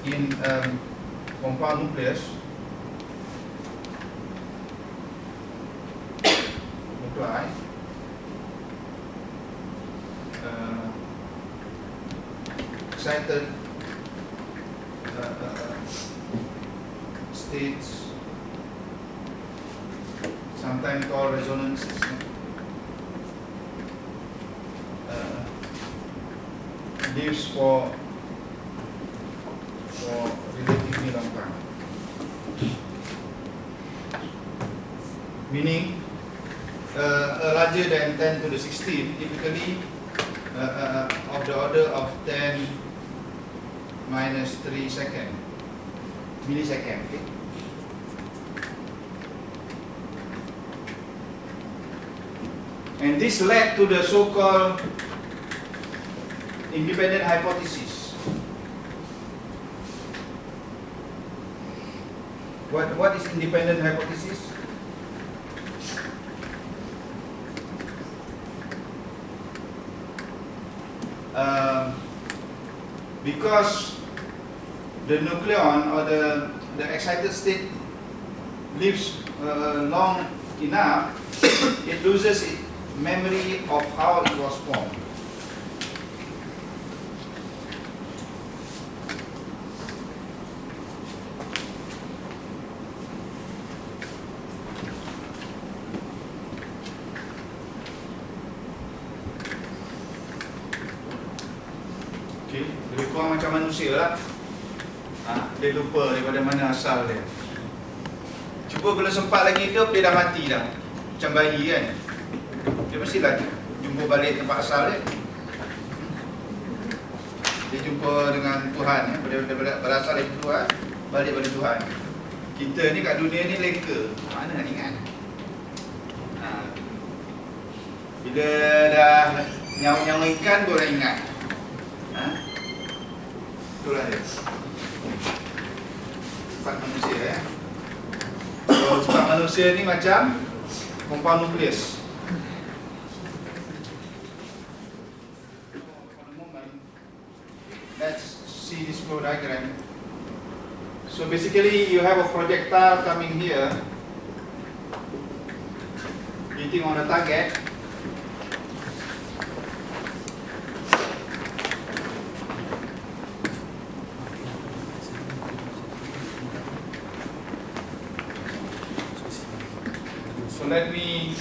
in compound nucleus, nuclei, excited states, sometimes called resonances, lives for relatively long time. Meaning larger than 10 to the 16, typically of the order of 10 minus 3 millisecond. Okay? And this led to the so-called independent hypothesis. What is independent hypothesis? Because the nucleon or the excited state lives long enough, it loses its memory of how it was formed. Okay, lebih kurang macam manusia lah. Dia lupa daripada mana asal dia. Cuba belum sempat lagi hidup, dia dah mati dah. Macam bayi kan. Dia mestilah jumpa balik tempat asal dia. Dia jumpa dengan Tuhan ya. Berasal dari Tuhan, balik pada Tuhan. Kita ni kat dunia ni leka. Mana nak ingat? Bila dah nyawa-nyawa ikan baru dah ingat. Itulah dia. Sifat manusia ya. So, sifat manusia ni macam compound nucleus. Let's see this flow diagram. So basically you have a projectile coming here, hitting on the target. So let me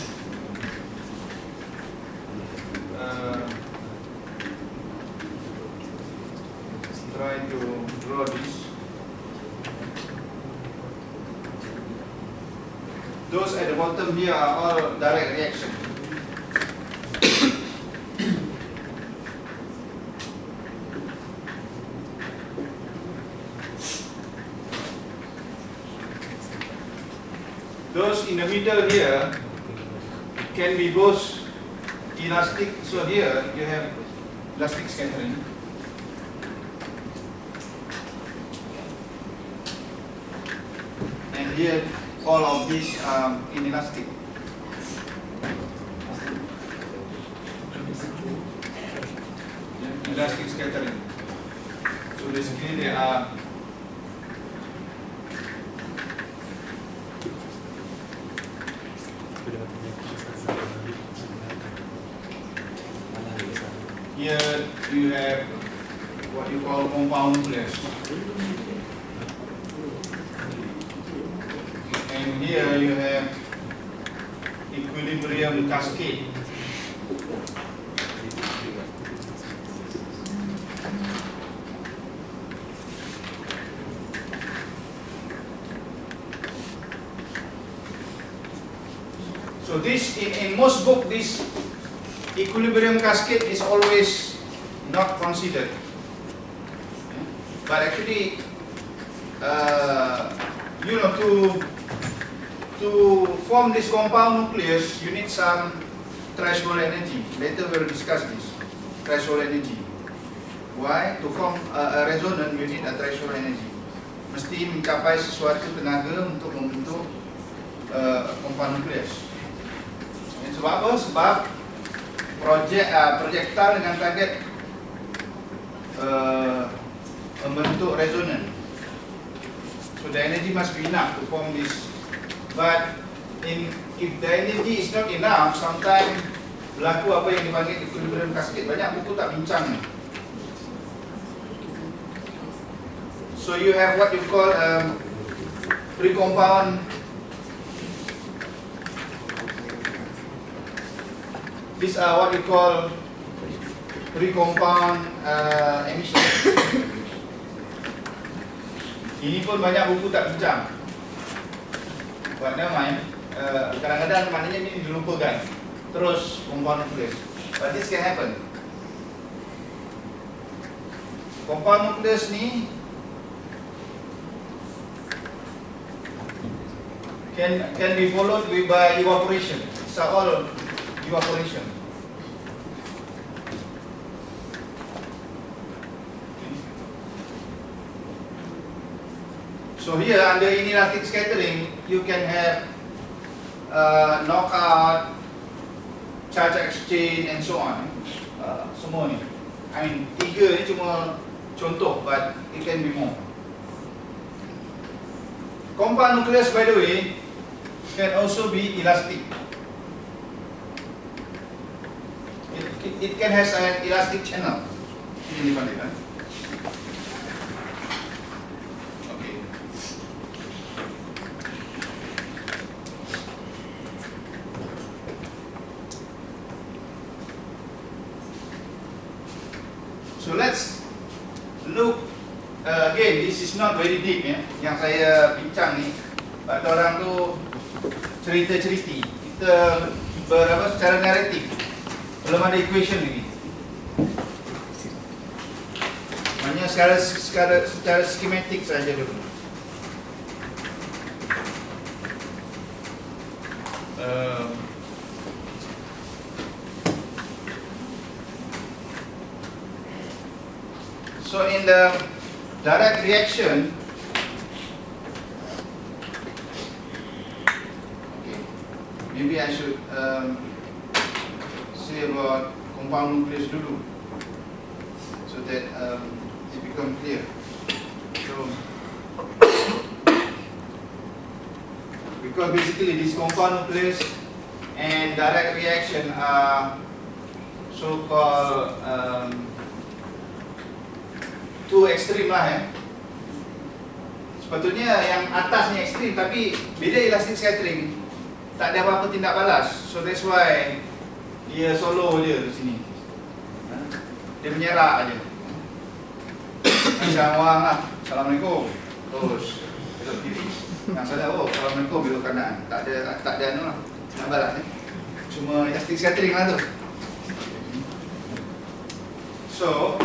try to draw this. Those at the bottom here are all direct reaction. Those in the middle here can be both elastic. So here you have elastic scattering. And here all of these are inelastic. Elastic scattering. So basically they are here you have what you call compound nucleus. And here you have equilibrium cascade. So this in most books, this equilibrium cascade is always not considered. But actually, you know, to form this compound nucleus, you need some threshold energy. Later we'll discuss this threshold energy. Why? To form a resonance, you need a threshold energy. Mesti mencapai sesuatu tenaga untuk membentuk compound nucleus. Sebab apa? Sebab projektil dengan target membentuk resonans. So the energy must be enough to form this. But if the energy is not enough, sometimes berlaku apa yang dipanggil equilibrium cascade. Banyak buku tak bincang ni. So you have what you call pre-compound. These are what we call pre-compound emission. Ini pun banyak buku tak bincang. But never mind. Kadang-kadang maknanya ini dilupakan. Terus compound nucleus. But this can happen. Compound nucleus ni can be followed by evaporation. It's all evaporation. So here under inelastic scattering, you can have knockout, charge exchange, and so on. Semua ni. I mean, 3 ni cuma contoh, but it can be more. Compound nucleus, by the way, can also be elastic. It can has an elastic channel. Ini pandai kan? So let's look again. This is not very deep ya. Yang saya bincang ni, ada orang tu cerita-ceriti. Kita berapa secara naratif. Belum ada equation lagi. Hanya secara skematik saja dulu. So in the direct reaction, okay, maybe I should say about compound nucleus dulu, so that it become clear. So because basically this compound nucleus and direct reaction are so-called two extreme lah ya. Sepatutnya yang atas ni ekstrim, tapi bila elastic scattering tak ada apa-apa tindak balas. So that's why dia solo je di sini. Dia menyerak aja. Macam orang lah, Assalamualaikum. Terus belok kiri. Yang sana, oh Assalamualaikum, belok kanan. Tak ada anu lah, tindak balas ni. Cuma elastic scattering lah tu. So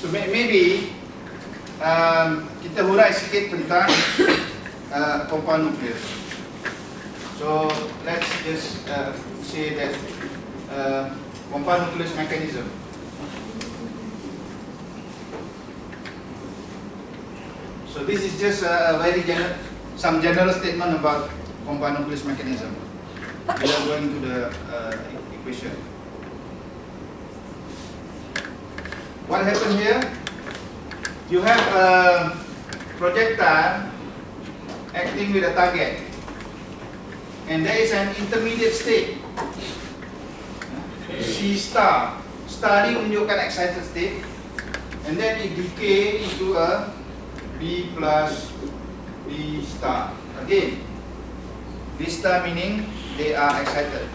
so maybe kita hurai sikit tentang compound nucleus. So let's just say that compound nucleus mechanism. So this is just a very some general statement about compound nucleus mechanism. We are going to the equation. What happened here? You have a projectile acting with a target, and there is an intermediate state, C star. Star ini menunjukkan excited state, and then it decay into a B plus B star. Again, B star meaning they are excited.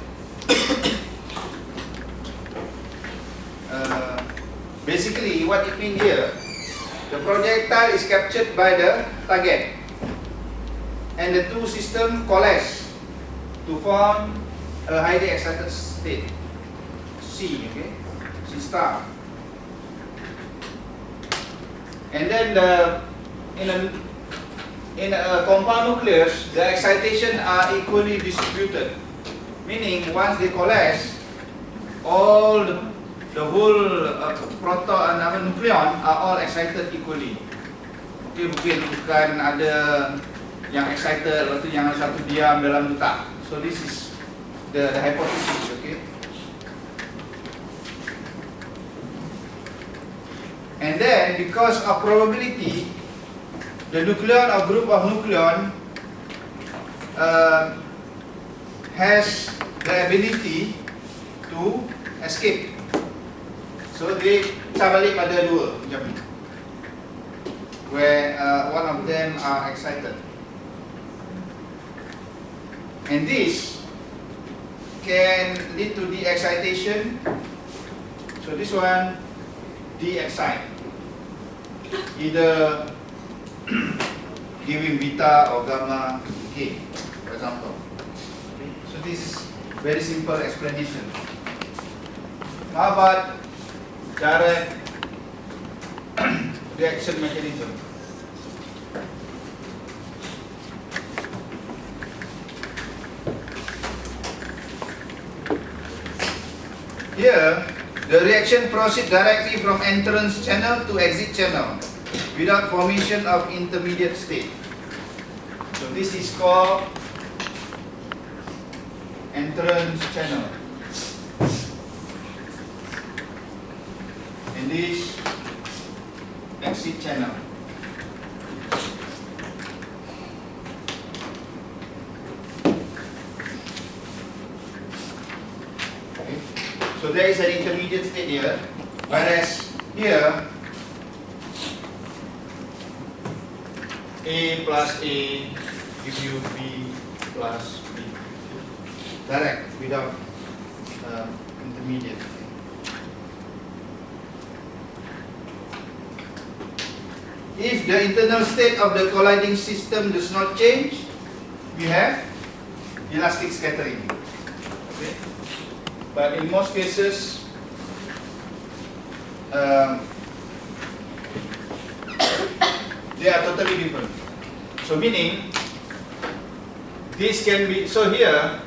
Basically, what it means here, the projectile is captured by the target, and the two systems coalesce to form a highly excited state, C, okay, C star. And then in a compound nucleus, the excitation are equally distributed, meaning once they coalesce, all the whole proton and nucleon are all excited equally. Okay, bukan ada yang excited, lepas tu yang satu diam dalam letak. So this is the hypothesis, okay. And then because of probability, the nucleon or group of nucleon has the ability to escape. So they balik pada dua macam ni, where one of them are excited, and this can lead to de-excitation. So this one de-excite, either giving beta or gamma decay, for example. Okay. So this is very simple explanation. How about direct reaction mechanism? Here, the reaction proceeds directly from entrance channel to exit channel without formation of intermediate state. So this is called entrance channel, and this exit channel. Okay. So there is an intermediate state here, whereas here A plus A gives you B plus B, direct without intermediate. If the internal state of the colliding system does not change, we have elastic scattering. Okay. But in most cases, they are totally different. So meaning, this can be, so here,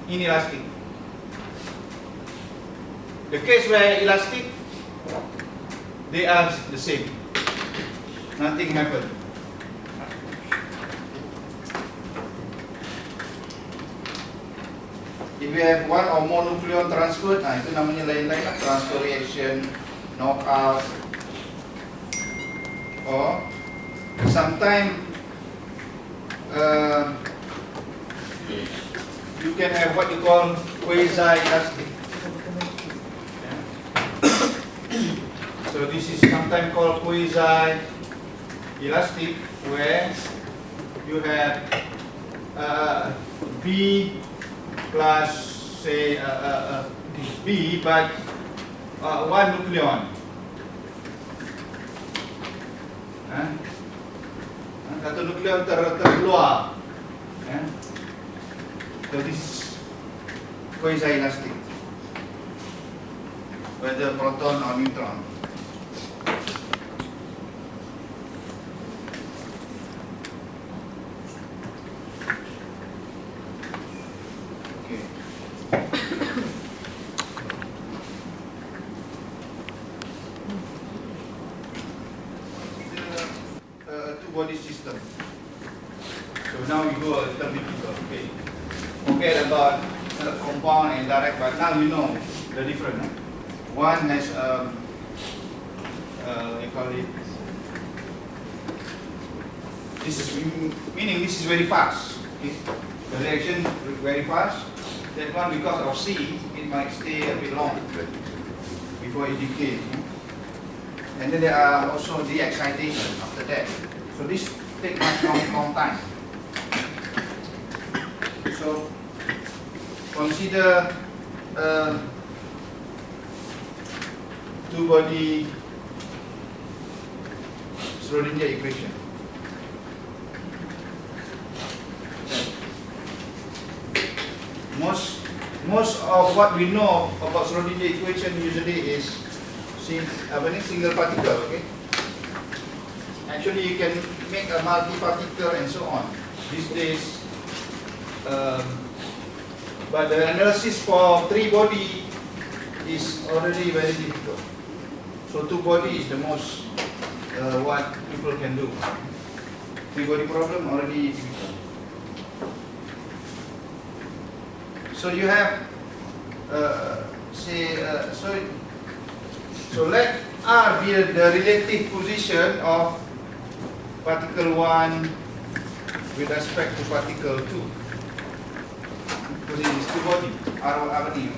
inelastic. The case where elastic, they are the same. Nothing happened. If we have one or more nucleon transferred, nah itu namanya lain-lain lah. Transfer reaction, knockout, or sometimes you can have what you call quasi-elastic. Yeah. So this is sometimes called quasi-elastic, where you have B plus say B, but one nucleon. Satu nukleon terkeluar. So this is quasi-elastic, whether proton or neutron. Okay. Two-body system. So now we go a little bit deeper. Okay. Forget about compound and direct, but now you know the difference. One has they call it. This is meaning this is very fast. Okay. The reaction very fast. That one, because of C, it might stay a bit long before it decays. And then there are also de-excitation after that. So this takes much long time. So consider two-body Schrodinger equation. Most of what we know about Schrodinger equation usually is single particle. Okay. Actually, you can make a multi-particle and so on these days. But the analysis for three-body is already very difficult. So two-body is the most what people can do. Three-body problem already difficult. So you have so let R be the relative position of particle 1 with respect to particle 2. Because it is two body, apa ni?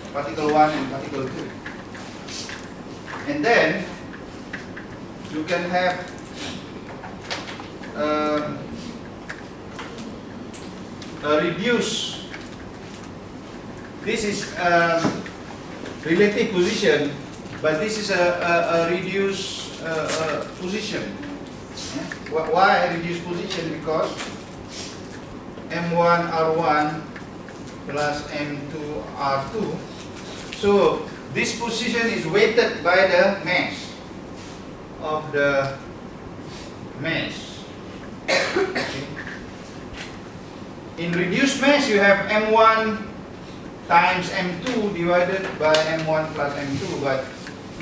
Particle 1 and particle 2. And then you can have a reduced. This is relative position, but this is a reduced position. Why reduced position? Because M1 R1 plus M2 R2. So this position is weighted by the mass of the mass. Okay. In reduced mass, you have M1 times M2 divided by M1 plus M2, but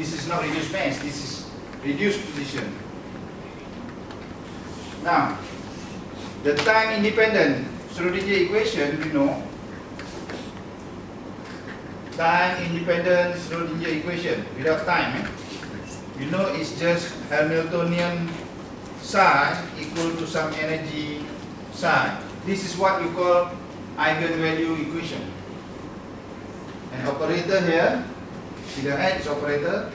this is not reduced mass, this is reduced position. Now, the time independent Schrodinger equation, you know, time independent Schrodinger equation without time, you know, it's just Hamiltonian psi equal to some energy psi. This is what you call eigenvalue equation. An operator here, see the H operator,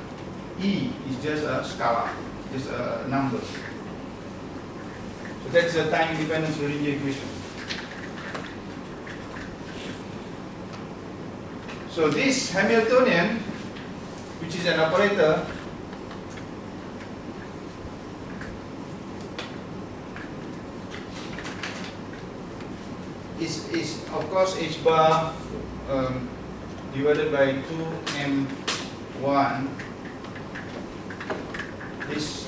E is just a scalar, just a number. So that's the time independent Schrodinger equation. So this Hamiltonian, which is an operator, is of course H bar divided by 2m1, this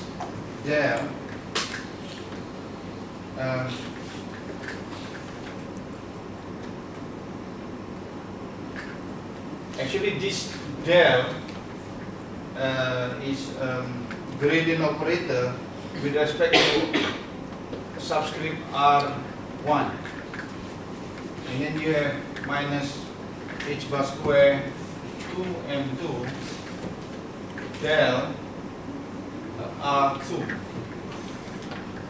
del actually this del is gradient operator with respect to subscript R1, and then you have minus H bar square 2m2 del R2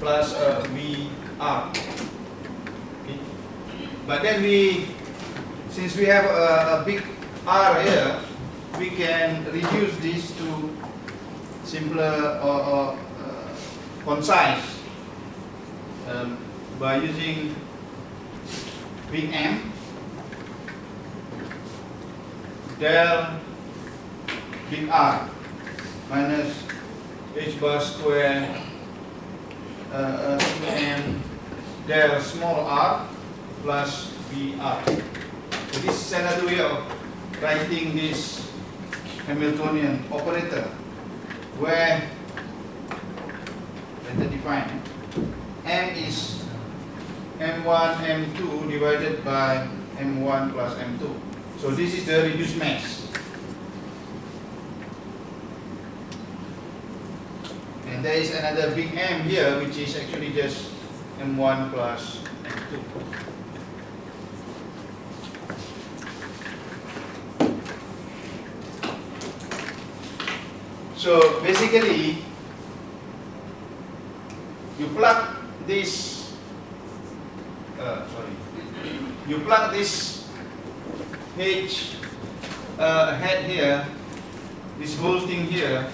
plus VR. Okay. But then since we have a big R here, we can reduce this to simpler or concise by using big M del big R minus H bar square 2m del small r plus VR. So this is another way of writing this Hamiltonian operator, where, let us define, M is M1, M2 divided by M1 plus M2. So this is the reduced mass. And there is another big M here, which is actually just M1 plus M2. So basically, you plug this, you plug this H head here, this whole thing here,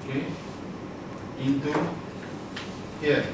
okay, into here.